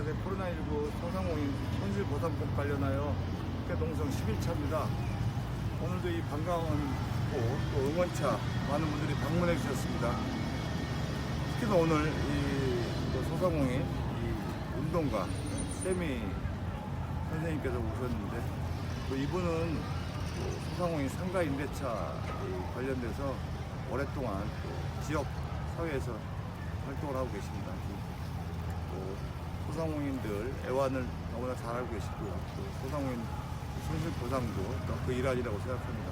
제 코로나19 소상공인 손실보상법 관련하여 국회 농성 11차입니다. 오늘도 이 반가운 곳, 또 응원차 많은 분들이 방문해 주셨습니다. 특히나 오늘 이 소상공인 이 운동가 세미 선생님께서 오셨는데, 또 이분은 또 소상공인 상가 임대차 관련돼서 오랫동안 또 지역 사회에서 활동을 하고 계십니다. 또 소상공인들 애환을 너무나 잘 알고 계시고, 또 소상공인 손실보상도 또 그 일환이라고 생각합니다.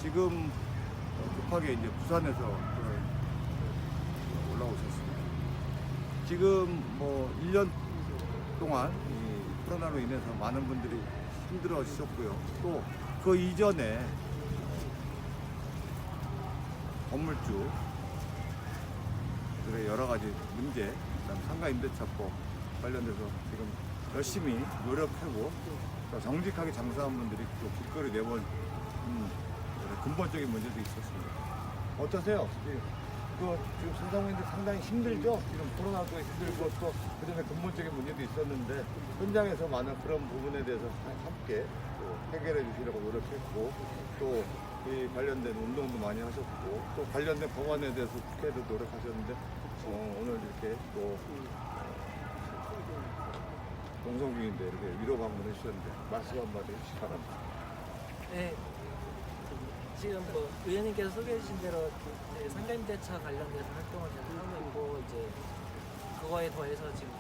지금 급하게 이제 부산에서 올라오셨습니다. 지금 뭐 1년 동안 이 코로나로 인해서 많은 분들이 힘들어지셨고요. 또 그 이전에 건물주 들의 여러 가지 문제, 그다음 상가 임대차법 관련돼서 지금 열심히 노력하고 또 정직하게 장사한 분들이 또 길거리 내몰 근본적인 문제도 있었습니다. 어떠세요? 지금 소상공인들 상당히 힘들죠? 지금 코로나도 힘들고 또 그전에 근본적인 문제도 있었는데 현장에서 많은 그런 부분에 대해서 함께 또 해결해 주시려고 노력했고, 또 이 관련된 운동도 많이 하셨고, 또 관련된 법안에 대해서 국회에도 노력하셨는데 오늘 이렇게 또 농성 중인데 이렇게 위로 방문해 주셨는데 말씀 한마디 해주시기 바랍니다. 네, 지금 뭐 의원님께서 소개해 주신 대로 상가임대차 관련돼서 활동을 계속 하고 있고, 이제 그거에 더해서 지금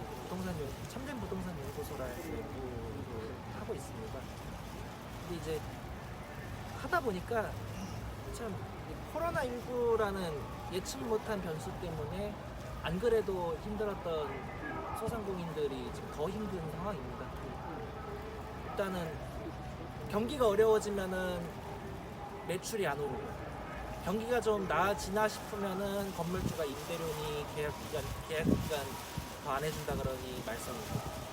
참된 부동산 연구소라는 연구를 하고 있습니다. 근데 이제 하다 보니까 참 코로나19라는 예측 못한 변수 때문에 안 그래도 힘들었던 소상공인들이 지금 더 힘든 상황입니다. 일단은 경기가 어려워지면은 매출이 안 오르고, 경기가 좀 나아지나 싶으면은 건물주가 임대료니 계약기간 더 안 해준다 그러니 말썽이고,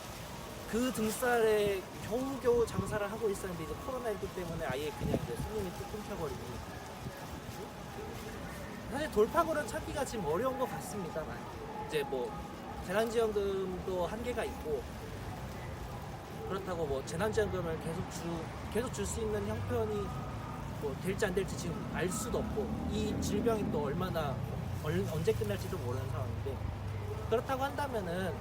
그 등살에 겨우겨우 장사를 하고 있었는데 이제 코로나19 때문에 아예 그냥 이제 손님이 뚝 끊겨버리니 사실 돌파구를 찾기가 지금 어려운 것 같습니다만, 이제 뭐 재난지원금도 한계가 있고, 그렇다고 뭐 재난지원금을 계속 줄 수 있는 형편이 뭐 될지 안 될지 지금 알 수도 없고, 이 질병이 또 언제 끝날지도 모르는 상황인데, 그렇다고 한다면은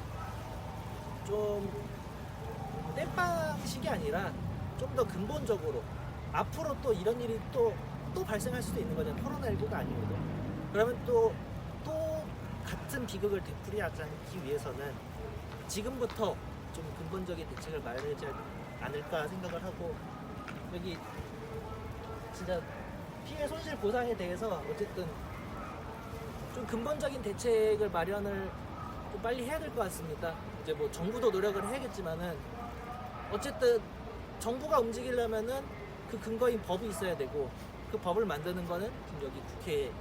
좀 땜빵식이 아니라 좀 더 근본적으로 앞으로 또 이런 일이 또 발생할 수도 있는 거잖아요. 코로나19가 아니고도. 그러면 또 같은 비극을 되풀이하지 않기 위해서는 지금부터 좀 근본적인 대책을 마련하지 않을까 생각을 하고, 여기 진짜 피해 손실 보상에 대해서 어쨌든 좀 근본적인 대책을 마련을 좀 빨리 해야 될 것 같습니다. 이제 뭐 정부도 노력을 해야겠지만은 어쨌든 정부가 움직이려면은 그 근거인 법이 있어야 되고, 그 법을 만드는 거는 지금 여기 국회에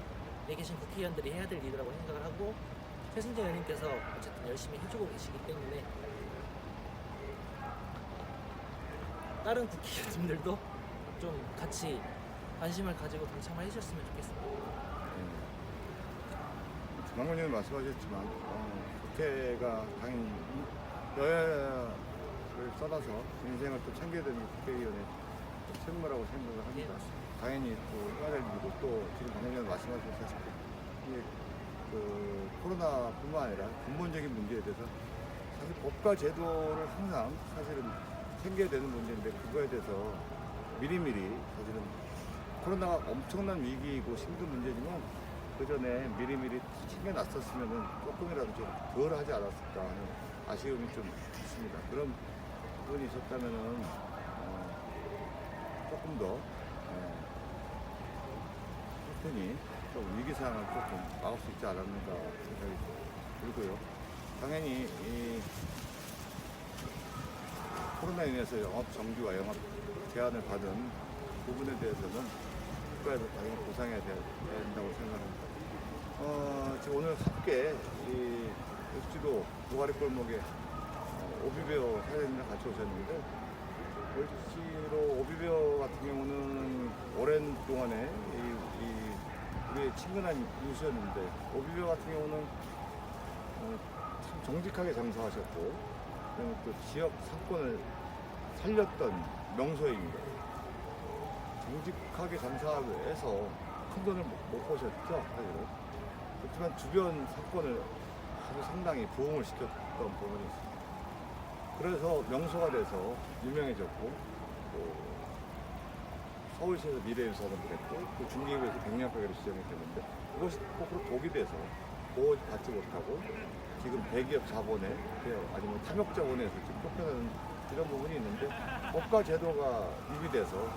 계신 국회의원들이 해야 될 일이라고 생각을 하고, 최승진 의원님께서 어쨌든 열심히 해주고 계시기 때문에 다른 국회의원님들도 좀 같이 관심을 가지고 동참을 해주셨으면 좋겠습니다. 장관님은 말씀하셨지만 국회가 당연히 여야를 써놔서 민생을 또 챙겨야 되는 국회의원의 책무라고 생각을 합니다. 당연히 또 해야 될 일이고, 또 지금 장관님 말씀하셨다시피 그 코로나뿐만 아니라 근본적인 문제에 대해서 사실 법과 제도를 항상 사실은 챙겨야 되는 문제인데, 그거에 대해서 미리미리 사실은 코로나가 엄청난 위기이고 힘든 문제지만 그 전에 미리미리 챙겨놨었으면 조금이라도 좀 덜 하지 않았을까 하는 아쉬움이 좀 있습니다. 그런 부분이 있었다면은 조금 더 편히 좀 위기 상황을 조금 막을 수 있지 않았는가 생각이 들고요. 당연히 이 코로나 인해서 영업 정지와 영업 제한을 받은 부분에 대해서는 국가에서 당연히 보상해야 된다고 생각합니다. 지금 오늘 함께 이 을지로 노가리 골목에 오비베어 사장님이랑 같이 오셨는데, 을지로 오비베어 같은 경우는 오랜 동안에 우리의 친근한 이웃이었는데, 오비베어 같은 경우는 참 정직하게 장사하셨고 그리고 또 지역 상권을 살렸던 명소입니다. 정직하게 장사해서 큰 돈을 못 버셨죠, 사실은. 그렇지만 주변 상권을 아주 상당히 부흥을 시켰던 부분이 있습니다. 그래서 명소가 돼서 유명해졌고, 또 서울시에서 미래유산을 그랬고, 또 중기구에서 백년가게로 지정이 됐는데, 그것이 거꾸로 독이 돼서 보호받지 못하고, 지금 대기업 자본에, 아니면 탐욕 자본에서 지금 쫓겨나는 이런 부분이 있는데, 법과 제도가 위비돼서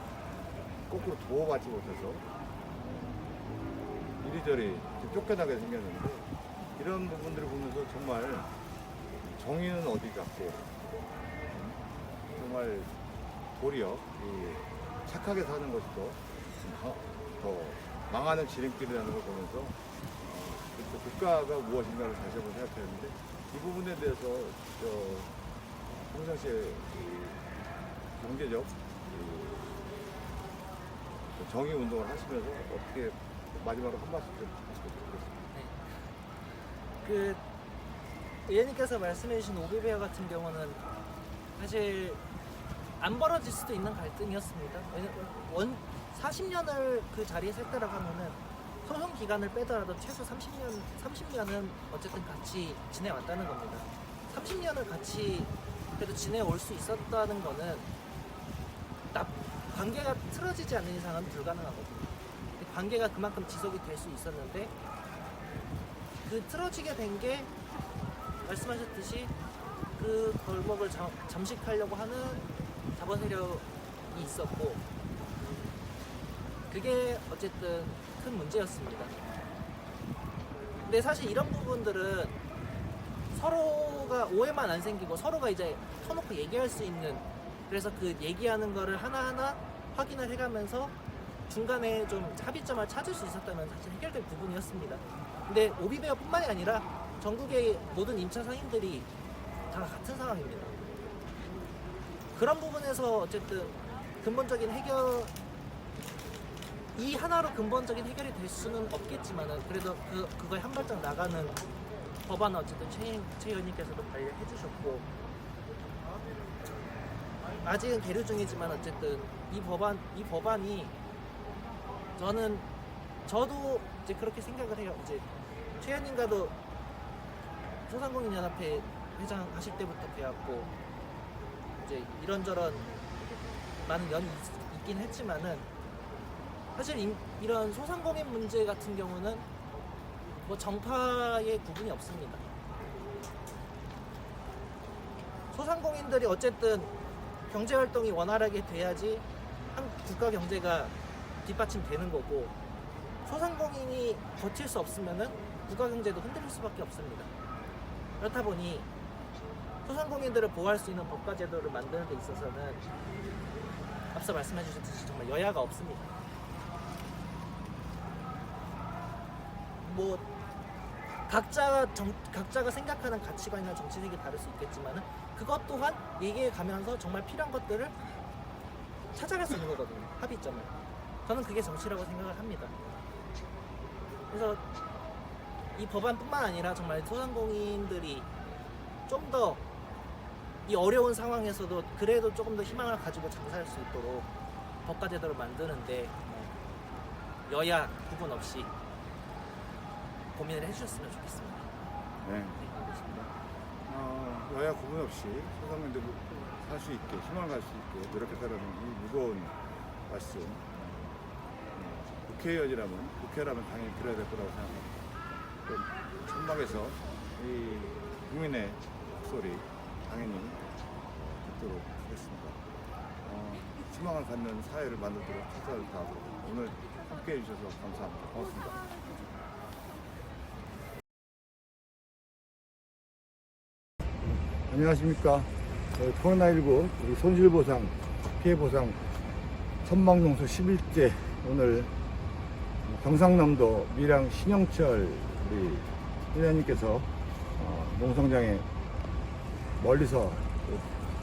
거꾸로 보호받지 못해서 이리저리 쫓겨나게 생겼는데, 이런 부분들을 보면서 정말 정의는 어디 갔고, 정말 도리어 착하게 사는 것이 더 망하는 지름길이라는 걸 보면서 국가가 무엇인가를 다시 한번 생각했는데, 이 부분에 대해서 평상시에 경제적 정의 운동을 하시면서 어떻게 마지막으로 한 말씀 좀 하시면 좋겠습니다. 그 의원님께서 말씀해주신 오비베어 같은 경우는 사실 안 벌어질 수도 있는 갈등이었습니다. 40년을 그 자리에 섰다라고 하면은 소송 기간을 빼더라도 최소 30년은 어쨌든 같이 지내왔다는 겁니다. 30년을 같이 그래도 지내올 수 있었다는 거는 관계가 틀어지지 않는 이상은 불가능하거든요. 관계가 그만큼 지속이 될 수 있었는데 그 틀어지게 된 게 말씀하셨듯이 그 골목을 잠식하려고 하는 자본 세력이 있었고, 그게 어쨌든 큰 문제였습니다. 근데 사실 이런 부분들은 서로가 오해만 안 생기고 서로가 이제 터놓고 얘기할 수 있는, 그래서 그 얘기하는 거를 하나하나 확인을 해가면서 중간에 좀 합의점을 찾을 수 있었다면 사실 해결될 부분이었습니다. 근데 오비베어뿐만이 아니라 전국의 모든 임차 상인들이 다 같은 상황입니다. 그런 부분에서 어쨌든 근본적인 해결, 이 하나로 근본적인 해결이 될 수는 없겠지만은 그래도 그거에 한 발짝 나가는 법안은 어쨌든 최 의원님께서도 관리해 주셨고, 아직은 계류 중이지만 어쨌든 이 법안이 저도 이제 그렇게 생각을 해요. 이제 최 의원님과도 소상공인연합회 회장 하실 때부터 배웠고, 이제 이런저런 많은 연이 있긴 했지만은 사실 이런 소상공인 문제 같은 경우는 뭐 정파의 구분이 없습니다. 소상공인들이 어쨌든 경제활동이 원활하게 돼야지 국가 경제가 뒷받침되는 거고, 소상공인이 버틸 수 없으면은 국가 경제도 흔들릴 수밖에 없습니다. 그렇다 보니 소상공인들을 보호할 수 있는 법과 제도를 만드는 데 있어서는 앞서 말씀해 주셨듯이 정말 여야가 없습니다. 뭐 각자가 생각하는 가치관이나 정치색이 다를 수 있겠지만은 그것 또한 얘기해 가면서 정말 필요한 것들을 찾아갈 수 있는 거거든요. 합의점을. 저는 그게 정치라고 생각을 합니다. 그래서 이 법안뿐만 아니라 정말 소상공인들이 좀 더 이 어려운 상황에서도 그래도 조금 더 희망을 가지고 장사할 수 있도록 법과 제도를 만드는데 여야 구분 없이 고민을 해주셨으면 좋겠습니다. 네. 여야 구분 없이 소상공인들이 살 수 있게, 희망을 갈 수 있게 노력했다는 이 무거운 말씀, 국회라면 당연히 들어야 될 거라고 생각합니다. 천막에서 이 국민의 목소리 당연히 듣도록 하겠습니다. 희망을 갖는 사회를 만들도록 최선을 다하고 오늘 함께 해주셔서 감사합니다. 고맙습니다. 안녕하십니까. 코로나19 우리 손실보상, 피해보상 선망농소 11제 오늘 경상남도 밀양 신영철 우리 회장님께서 농성장에 멀리서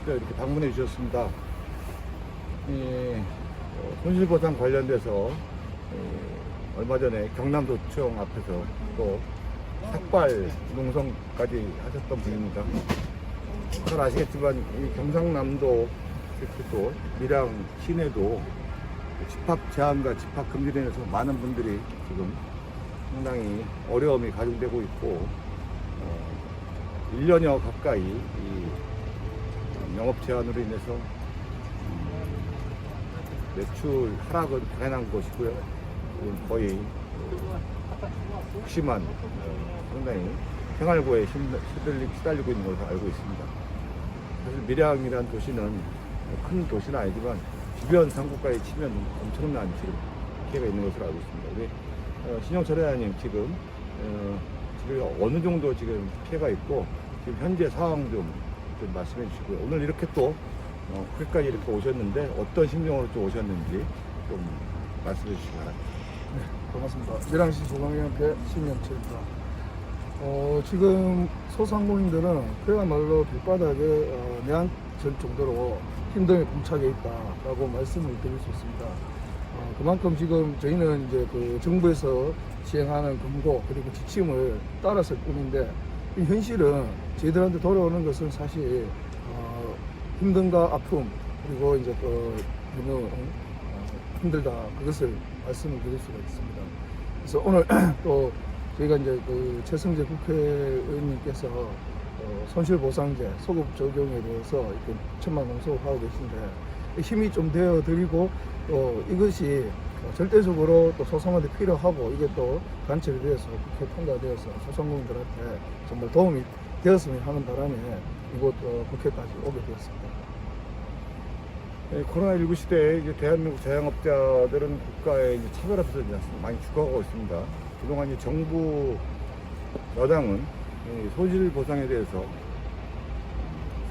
이렇게 방문해 주셨습니다. 손실보상 관련돼서 얼마 전에 경남도청 앞에서 또 삭발 농성까지 하셨던 분입니다. 잘 아시겠지만 이 경상남도 특히 또 밀양 시내도 집합 제한과 집합 금지로 인해서 많은 분들이 지금 상당히 어려움이 가중되고 있고 1년여 가까이 이 영업 제한으로 인해서 매출 하락은 당연한 것이고요. 지금 거의 극심한 상당히 생활고에 시달리고 있는 것으로 알고 있습니다. 사실 밀양이라는 도시는 큰 도시는 아니지만 주변 상구가에 치면 엄청난 지금 피해가 있는 것으로 알고 있습니다. 우리 신영철 회장님 지금 어느 정도 지금 피해가 있고 지금 현재 상황 좀 말씀해 주시고요. 오늘 이렇게 또 거기까지 이렇게 오셨는데 어떤 심정으로 좀 오셨는지 좀 말씀해 주시기 바랍니다. 네, 반갑습니다. 밀양시 소방위원회 신영철입니다. 지금 소상공인들은 그야말로 길바닥에 내한절 정도로 힘듦에 봉착해 있다라고 말씀을 드릴 수 있습니다. 그만큼 지금 저희는 이제 그 정부에서 시행하는 권고 그리고 지침을 따랐을 뿐인데 이 현실은 저희들한테 돌아오는 것은 사실 힘듦과 아픔 그리고 이제 너무 힘들다 그것을 말씀을 드릴 수가 있습니다. 그래서 오늘 또 저희가 이제 그 최승재 국회의원님께서 손실보상제 소급 적용에 대해서 이렇게 천만 농소하고 계신데 힘이 좀 되어 드리고 또 이것이 절대적으로 또 소상한테 필요하고 이게 또 관철이 되어서 국회 통과되어서 소상공인들한테 정말 도움이 되었으면 하는 바람에 이곳 국회까지 오게 되었습니다. 네, 코로나19 시대에 이제 대한민국 자영업자들은 국가의 이제 차별 앞에서 많이 죽어가고 있습니다. 그동안 이 정부 여당은 이 손실 보상에 대해서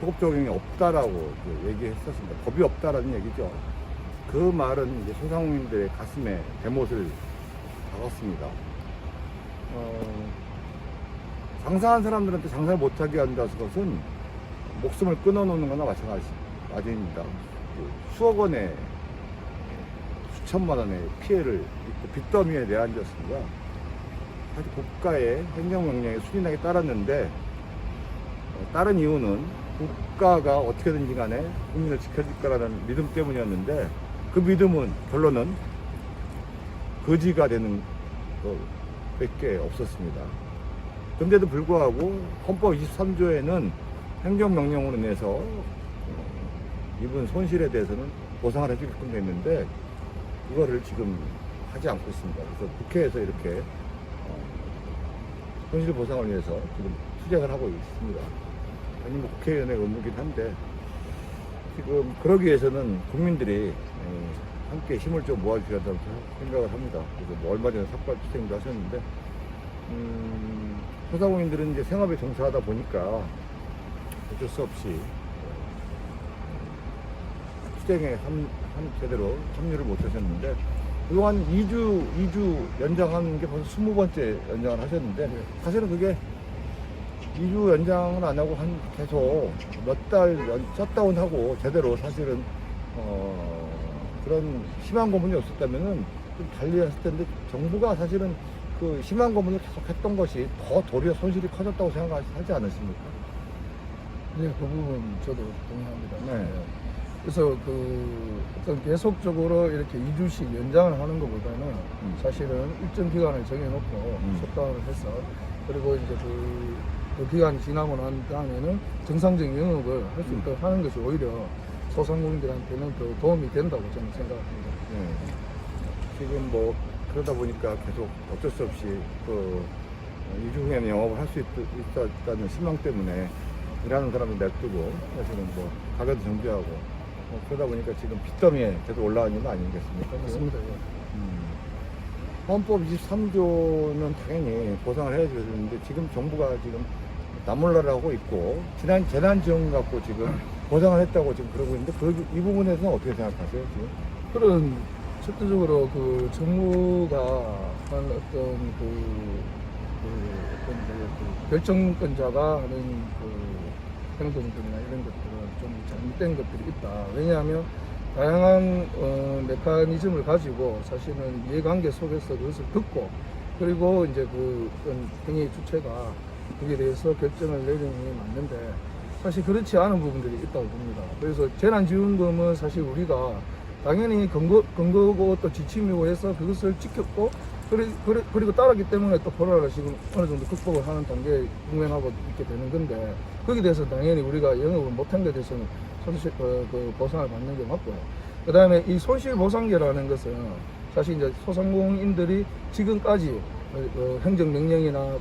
소급 적용이 없다라고 얘기했었습니다. 법이 없다라는 얘기죠. 그 말은 이제 소상공인들의 가슴에 대못을 박았습니다. 장사한 사람들한테 장사를 못하게 한다는 것은 목숨을 끊어놓는 거나 마찬가지입니다. 수억 원의 수천만 원의 피해를 입고 빚더미에 내앉았습니다. 사실 국가의 행정명령에 순인하게 따랐는데 다른 이유는 국가가 어떻게든지 간에 국민을 지켜줄 거라는 믿음 때문이었는데 그 믿음은 결론은 거지가 되는 것밖에 없었습니다. 그런데도 불구하고 헌법 23조에는 행정명령으로 인해서 입은 손실에 대해서는 보상을 해주게끔 됐는데 그거를 지금 하지 않고 있습니다. 그래서 국회에서 이렇게 손실 보상을 위해서 지금 투쟁을 하고 있습니다. 아니 뭐 국회의원의 의무긴 한데 지금 그러기 위해서는 국민들이 함께 힘을 좀 모아주셔야 한다고 생각을 합니다. 그래서 뭐 얼마 전에 삭발 투쟁도 하셨는데 소상공인들은 이제 생업에 종사하다 보니까 어쩔 수 없이 투쟁에 제대로 참여를 못하셨는데 그동안 2주 연장하는 게 벌써 20번째 연장을 하셨는데 사실은 그게 2주 연장을 안 하고 계속 몇 달 셧다운하고 제대로 사실은 그런 심한 고문이 없었다면은 좀 달리 했을 텐데 정부가 사실은 그 심한 고문을 계속 했던 것이 더 도리어 손실이 커졌다고 생각하지 않으십니까? 네, 그 부분 저도 동의합니다. 네. 그래서 어떤 계속적으로 이렇게 2주씩 연장을 하는 것보다는 사실은 일정 기간을 정해놓고 셧다운을 해서 그리고 이제 그 기간이 지나고 난 다음에는 정상적인 영업을 할 수 있도록 하는 것이 오히려 소상공인들한테는 더 도움이 된다고 저는 생각합니다. 네. 지금 뭐 그러다 보니까 계속 어쩔 수 없이 2주 후에는 영업을 할 수 있었다는 신망 때문에 일하는 사람을 냅두고 사실은 뭐 가게도 정지하고 그러다 보니까 지금 빚더미에 계속 올라가는 거 아니겠습니까? 맞습니다. 예. 헌법 23조는 당연히 보상을 해야 되는데 지금 정부가 지금 나몰라를 하고 있고 지난 재난지원 갖고 지금 보상을 했다고 지금 그러고 있는데 이 부분에서는 어떻게 생각하세요? 지금? 그런 실질적으로 정부가 한 어떤 결정권자가 하는 행동들이나 이런 것들은 좀 잘못된 것들이 있다. 왜냐하면 다양한 메커니즘을 가지고 사실은 이해관계 속에서 그것을 듣고 그리고 이제 그 행위 주체가 거기에 대해서 결정을 내리는 게 맞는데 사실 그렇지 않은 부분들이 있다고 봅니다. 그래서 재난지원금은 사실 우리가 당연히 근거고 또 지침이고 해서 그것을 지켰고 그리고 따랐기 때문에 또 코로나를 지금 어느 정도 극복을 하는 단계에 운행하고 있게 되는 건데 거기에 대해서 당연히 우리가 영업을 못한 것에 대해서는 손실 그 보상을 받는 게 맞고요. 그 다음에 이 손실보상제라는 것은 사실 이제 소상공인들이 지금까지 행정명령이나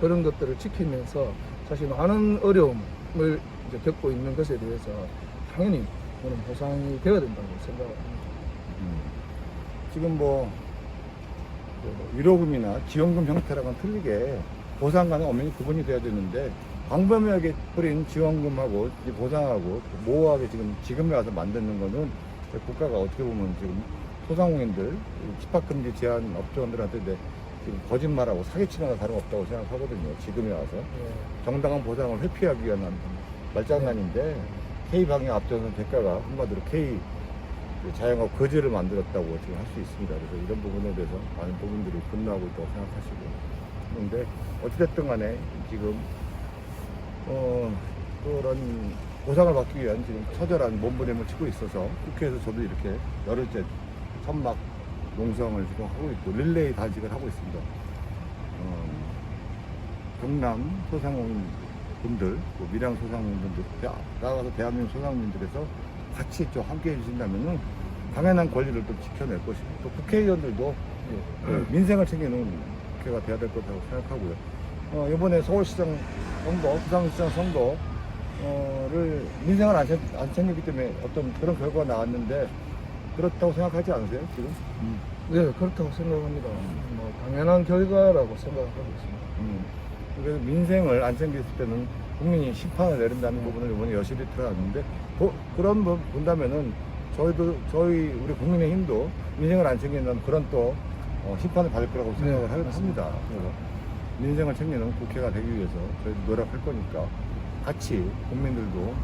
그런 것들을 지키면서 사실 많은 어려움을 이제 겪고 있는 것에 대해서 당연히 저는 보상이 되어야 된다고 생각합니다. 지금 뭐 위로금이나 지원금 형태랑은 틀리게 보상과는 엄연히 구분이 돼야 되는데 광범위하게 뿌린 지원금하고 이제 보상하고 모호하게 지금에 와서 만드는 거는 국가가 어떻게 보면 지금 소상공인들 집합금지 제한 업종들한테 지금 거짓말하고 사기치는 거 다름없다고 생각하거든요. 지금에 와서 정당한 보상을 회피하기 위한 말장난인데 K 방역 앞서는 대가가 한마디로 K 자영업 거지를 만들었다고 지금 할 수 있습니다. 그래서 이런 부분에 대해서 많은 부분들이 분노하고 있다고 생각하시고 그런데 어찌됐든 간에 지금 그런 보상을 받기 위한 지금 처절한 몸부림을 치고 있어서 국회에서 저도 이렇게 열흘째 천막 농성을 지금 하고 있고 릴레이 단식을 하고 있습니다. 경남 소상공인분들, 밀양 소상공인분들, 나아가서 대한민국 소상공인들에서 같이 좀 함께 해주신다면은 당연한 권리를 또 지켜낼 것이고 또 국회의원들도 민생을 챙기는 국회가 돼야 될 거라고 생각하고요. 이번에 서울시장 선거, 부산시장 선거를 민생을 안 챙기기 때문에 어떤 그런 결과가 나왔는데 그렇다고 생각하지 않으세요, 지금? 네, 그렇다고 생각합니다. 뭐 당연한 결과라고 생각하고 있습니다. 그래서 민생을 안 챙겼을 때는 국민이 심판을 내린다는 부분을 이번에 여실히 드러났는데 그런 거 본다면은 우리 국민의힘도 민생을 안 챙긴다는 그런 또 심판을 받을 거라고 생각을 합니다. 그래서 민생을 챙기는 국회가 되기 위해서 저희도 노력할 거니까 같이 국민들도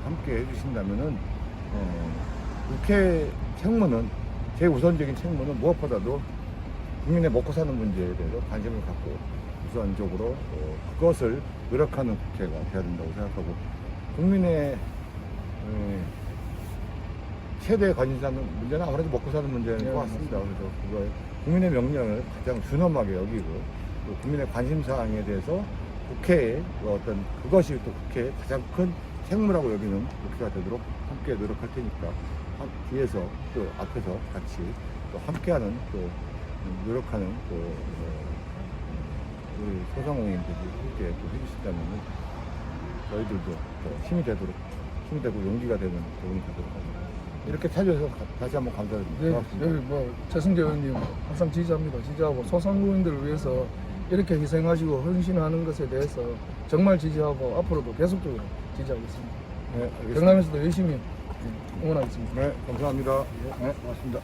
함께 해주신다면은 국회 책무는 제우선적인 책무는 무엇보다도 국민의 먹고 사는 문제에 대해서 관심을 갖고 우선적으로 그것을 노력하는 국회가 돼야 된다고 생각하고 국민의 최대 관심사는 문제는 아무래도 먹고 사는 문제인 것 같습니다. 그래서 그걸 국민의 명령을 가장 준엄하게 여기고 또 국민의 관심사항에 대해서 국회의 어떤 그것이 또 국회의 가장 큰 책무라고 여기는 국회가 되도록 함께 노력할 테니까 뒤에서 또 앞에서 같이 또 함께하는 또 노력하는 또 우리 소상공인들이 함께 또 해주신다면 저희들도 또 힘이 되고 용기가 되는 부분이 되도록 합니다. 이렇게 찾아주셔서 다시 한번 감사드립니다. 네, 고맙습니다. 여기 뭐 최승재 의원님 항상 지지합니다. 지지하고 소상공인들을 위해서 이렇게 희생하시고 헌신하는 것에 대해서 정말 지지하고 앞으로도 계속적으로 지지하겠습니다. 네, 알겠습니다. 경남에서도 열심히 응원하겠습니다. 네, 감사합니다. 네, 고맙습니다.